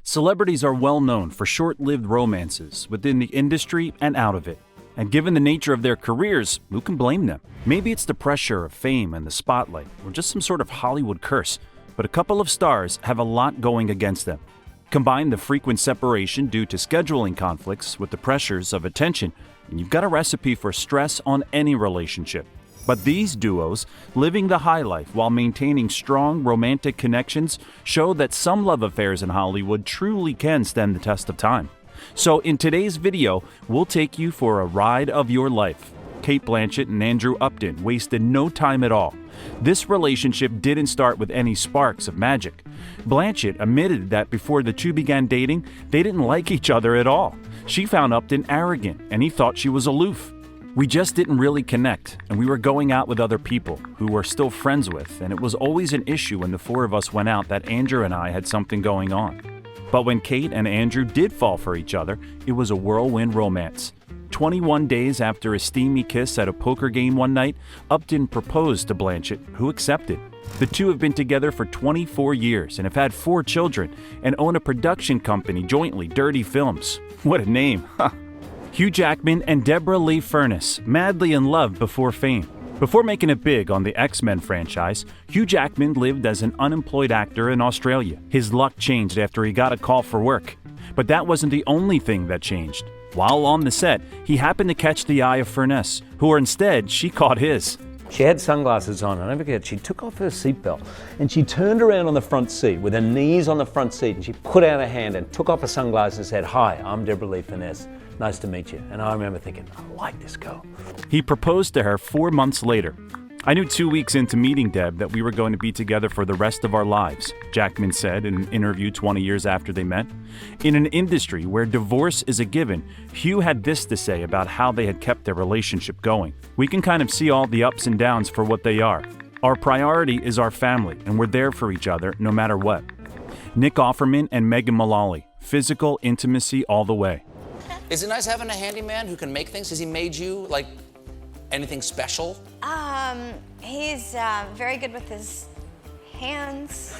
Celebrities are well known for short-lived romances within the industry and out of it. And given the nature of their careers, who can blame them? Maybe it's the pressure of fame and the spotlight, or just some sort of Hollywood curse, but a couple of stars have a lot going against them. Combine the frequent separation due to scheduling conflicts with the pressures of attention, and you've got a recipe for stress on any relationship. But these duos, living the high life while maintaining strong romantic connections, show that some love affairs in Hollywood truly can stand the test of time. So in today's video, we'll take you for a ride of your life. Cate Blanchett and Andrew Upton wasted no time at all. This relationship didn't start with any sparks of magic. Blanchett admitted that before the two began dating, they didn't like each other at all. She found Upton arrogant, and he thought she was aloof. We just didn't really connect, and we were going out with other people who we're still friends with, and it was always an issue when the four of us went out that Andrew and I had something going on. But when Cate and Andrew did fall for each other, it was a whirlwind romance. 21 days after a steamy kiss at a poker game one night, Upton proposed to Blanchett, who accepted. The two have been together for 24 years and have had 4 children and own a production company jointly, Dirty Films. What a name, huh? Hugh Jackman and Deborra-Lee Furness, madly in love before fame. Before making it big on the X-Men franchise, Hugh Jackman lived as an unemployed actor in Australia. His luck changed after he got a call for work. But that wasn't the only thing that changed. While on the set, he happened to catch the eye of Furness, who instead she caught his. She had sunglasses on, and I never forget, she took off her seatbelt and she turned around on the front seat with her knees on the front seat and she put out her hand and took off her sunglasses and said, "Hi, I'm Deborra-Lee Furness. Nice to meet you." And I remember thinking, I like this girl. He proposed to her 4 months later. "I knew 2 weeks into meeting Deb that we were going to be together for the rest of our lives," Jackman said in an interview 20 years after they met. In an industry where divorce is a given, Hugh had this to say about how they had kept their relationship going. "We can kind of see all the ups and downs for what they are. Our priority is our family, and we're there for each other no matter what." Nick Offerman and Mullally, physical intimacy all the way. Is it nice having a handyman who can make things? Has he made you, like, anything special? He's very good with his hands.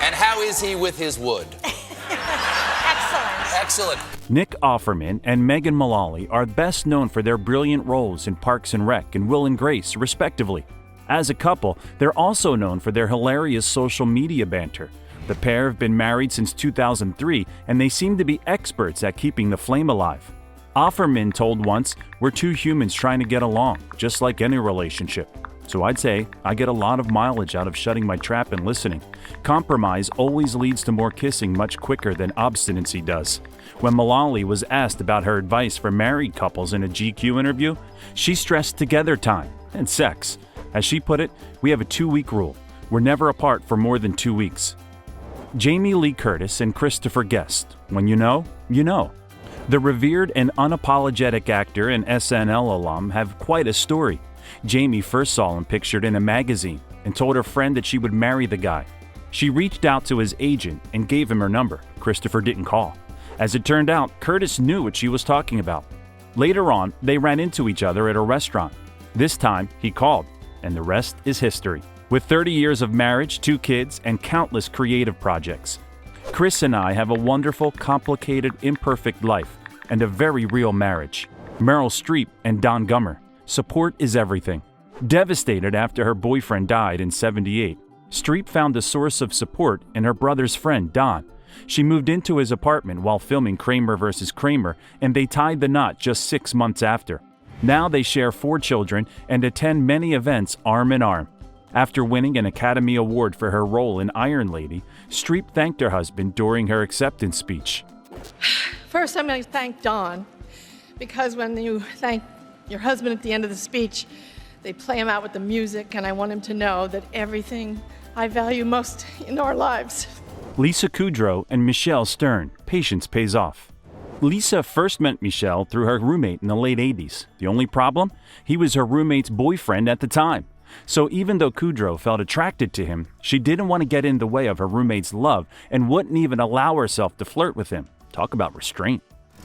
And how is he with his wood? Excellent. Excellent. Nick Offerman and Mullally are best known for their brilliant roles in Parks and Rec and Will and Grace, respectively. As a couple, they're also known for their hilarious social media banter. The pair have been married since 2003, and they seem to be experts at keeping the flame alive. Offerman told once, "We're two humans trying to get along, just like any relationship." So I'd say I get a lot of mileage out of shutting my trap and listening. Compromise always leads to more kissing much quicker than obstinacy does. When Mullally was asked about her advice for married couples in a GQ interview, she stressed together time and sex. As she put it, "We have a 2-week rule. We're never apart for more than 2 weeks." Jamie Lee Curtis and Christopher Guest. When you know, you know. The revered and unapologetic actor and SNL alum have quite a story. Jamie first saw him pictured in a magazine and told her friend that she would marry the guy. She reached out to his agent and gave him her number. Christopher didn't call. As it turned out, Curtis knew what she was talking about. Later on, they ran into each other at a restaurant. This time, he called, and the rest is history. With 30 years of marriage, 2 kids, and countless creative projects, Chris and I have a wonderful, complicated, imperfect life and a very real marriage. Meryl Streep and Don Gummer. Support is everything. Devastated after her boyfriend died in '78, Streep found a source of support in her brother's friend, Don. She moved into his apartment while filming Kramer vs. Kramer, and they tied the knot just 6 months after. Now they share 4 children and attend many events arm in arm. After winning an Academy Award for her role in Iron Lady, Streep thanked her husband during her acceptance speech. First, I'm going to thank Don, because when you thank your husband at the end of the speech, they play him out with the music, and I want him to know that everything I value most in our lives. Lisa Kudrow and Michel Stern. Patience pays off. Lisa first met Michel through her roommate in the late 80s. The only problem? He was her roommate's boyfriend at the time. So even though Kudrow felt attracted to him, she didn't want to get in the way of her roommate's love and wouldn't even allow herself to flirt with him. Talk about restraint.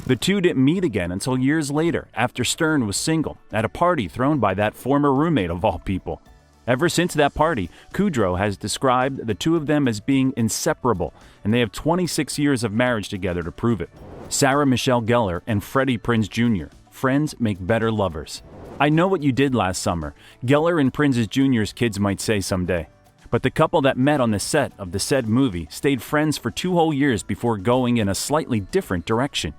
The two didn't meet again until years later, after Stern was single, at a party thrown by that former roommate of all people. Ever since that party, Kudrow has described the two of them as being inseparable, and they have 26 years of marriage together to prove it. Sarah Michel Gellar and Freddie Prinze Jr. Friends make better lovers. I know what you did last summer, Gellar and Prinze Jr.'s kids might say someday. But the couple that met on the set of the said movie stayed friends for 2 whole years before going in a slightly different direction.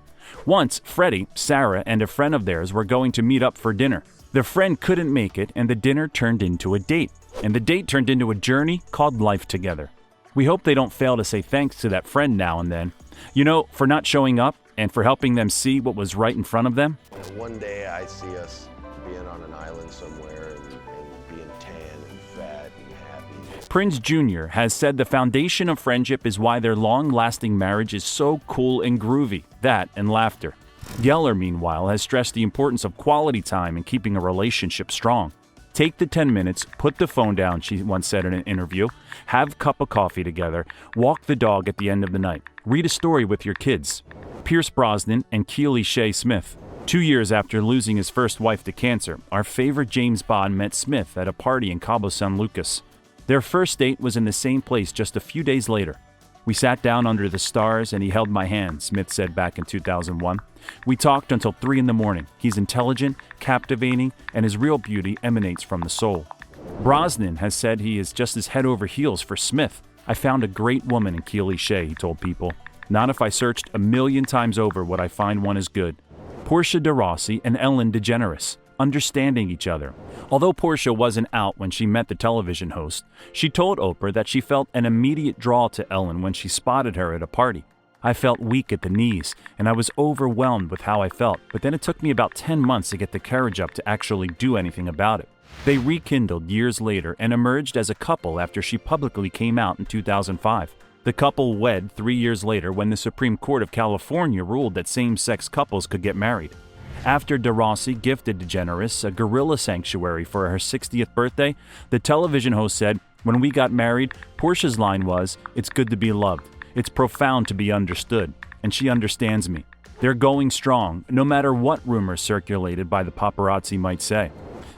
Once, Freddie, Sarah, and a friend of theirs were going to meet up for dinner. The friend couldn't make it, and the dinner turned into a date. And the date turned into a journey called life together. We hope they don't fail to say thanks to that friend now and then. You know, for not showing up and for helping them see what was right in front of them. One day I see us being on an island somewhere and being tan and fat and happy. Prinze Jr. has said the foundation of friendship is why their long-lasting marriage is so cool and groovy, that and laughter. Gellar, meanwhile, has stressed the importance of quality time and keeping a relationship strong. Take the 10 minutes, put the phone down, she once said in an interview, have a cup of coffee together, walk the dog at the end of the night, read a story with your kids. Pierce Brosnan and Keely Shaye Smith. 2 years after losing his first wife to cancer, our favorite James Bond met Smith at a party in Cabo San Lucas. Their first date was in the same place just a few days later. We sat down under the stars and he held my hand, Smith said back in 2001. We talked until 3 in the morning. He's intelligent, captivating, and his real beauty emanates from the soul. Brosnan has said he is just as head over heels for Smith. I found a great woman in Keely Shaye, he told People. Not if I searched 1,000,000 times over would I find one as good. Portia de Rossi and Ellen DeGeneres, understanding each other. Although Portia wasn't out when she met the television host, she told Oprah that she felt an immediate draw to Ellen when she spotted her at a party. I felt weak at the knees, and I was overwhelmed with how I felt, but then it took me about 10 months to get the courage up to actually do anything about it. They rekindled years later and emerged as a couple after she publicly came out in 2005. The couple wed 3 years later when the Supreme Court of California ruled that same-sex couples could get married. After de Rossi gifted DeGeneres a gorilla sanctuary for her 60th birthday, the television host said, "When we got married, Portia's line was, 'It's good to be loved. It's profound to be understood, and she understands me.' They're going strong, no matter what rumors circulated by the paparazzi might say."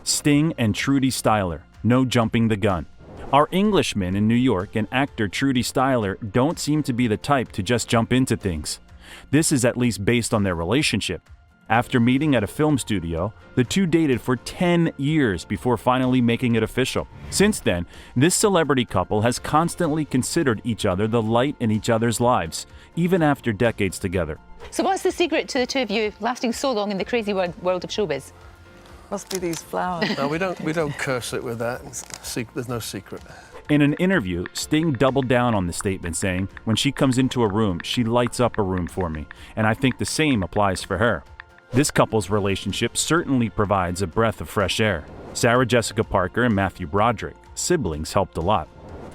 Sting and Trudie Styler, no jumping the gun. Our Englishman in New York and actor Trudie Styler don't seem to be the type to just jump into things. This is at least based on their relationship. After meeting at a film studio, the two dated for 10 years before finally making it official. Since then, this celebrity couple has constantly considered each other the light in each other's lives, even after decades together. So what's the secret to the two of you lasting so long in the crazy world of showbiz? Must be these flowers. No, we don't curse it with that. There's no secret. In an interview, Sting doubled down on the statement, saying, "When she comes into a room, she lights up a room for me, and I think the same applies for her." This couple's relationship certainly provides a breath of fresh air. Sarah Jessica Parker and Matthew Broderick, siblings, helped a lot.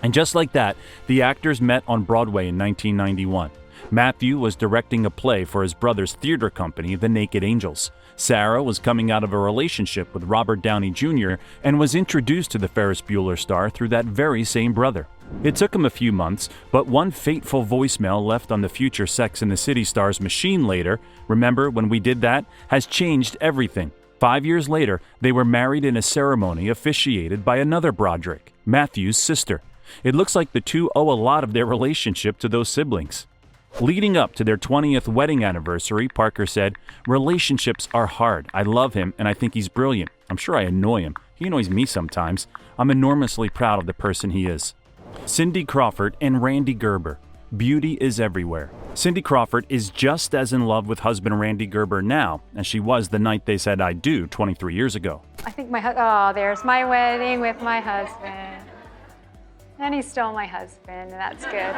And just like that, the actors met on Broadway in 1991. Matthew was directing a play for his brother's theater company, The Naked Angels. Sarah was coming out of a relationship with Robert Downey Jr. and was introduced to the Ferris Bueller star through that very same brother. It took him a few months, but one fateful voicemail left on the future Sex and the City star's machine later, "Remember when we did that?" has changed everything. 5 years later, they were married in a ceremony officiated by another Broderick, Matthew's sister. It looks like the two owe a lot of their relationship to those siblings. Leading up to their 20th wedding anniversary, Parker said, "Relationships are hard. I love him and I think he's brilliant. I'm sure I annoy him. He annoys me sometimes. I'm enormously proud of the person he is." Cindy Crawford and Rande Gerber. Beauty is everywhere. Cindy Crawford is just as in love with husband Rande Gerber now as she was the night they said "I do" 23 years ago. I think there's my wedding with my husband. And he's still my husband, and that's good.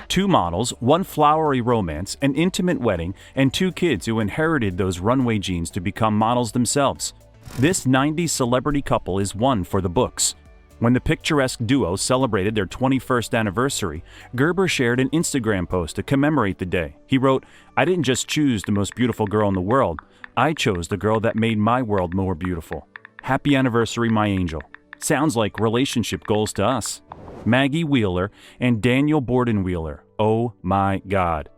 2 models, 1 flowery romance, an intimate wedding, and 2 kids who inherited those runway genes to become models themselves. This 90s celebrity couple is one for the books. When the picturesque duo celebrated their 21st anniversary, Gerber shared an Instagram post to commemorate the day. He wrote, "I didn't just choose the most beautiful girl in the world. I chose the girl that made my world more beautiful. Happy anniversary, my angel." Sounds like relationship goals to us. Maggie Wheeler and Daniel Borden Wheeler. Oh my God.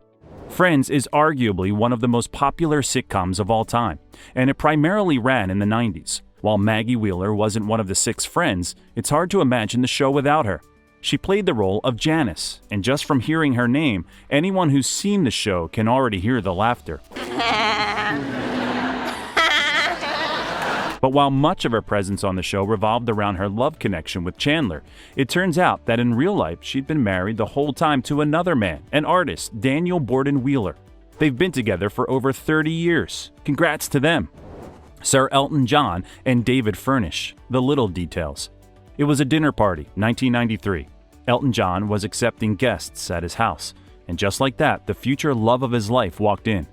Friends is arguably one of the most popular sitcoms of all time, and it primarily ran in the 90s. While Maggie Wheeler wasn't one of the 6 friends, it's hard to imagine the show without her. She played the role of Janice, and just from hearing her name, anyone who's seen the show can already hear the laughter. But while much of her presence on the show revolved around her love connection with Chandler, it turns out that in real life she'd been married the whole time to another man, an artist, Daniel Borden Wheeler. They've been together for over 30 years. Congrats to them. Sir Elton John and David Furnish, the little details. It was a dinner party, 1993. Elton John was accepting guests at his house, and just like that, the future love of his life walked in.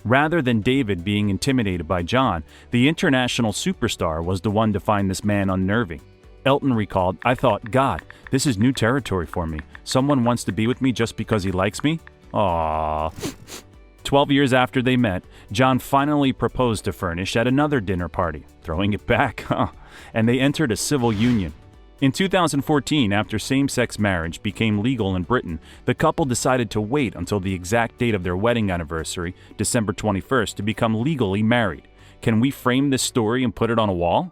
Rather than David being intimidated by John, the international superstar was the one to find this man unnerving. Elton recalled, "I thought, God, this is new territory for me. Someone wants to be with me just because he likes me? Aww." 12 years after they met, John finally proposed to Furnish at another dinner party, throwing it back, and they entered a civil union. In 2014, after same-sex marriage became legal in Britain, the couple decided to wait until the exact date of their wedding anniversary, December 21st, to become legally married. Can we frame this story and put it on a wall?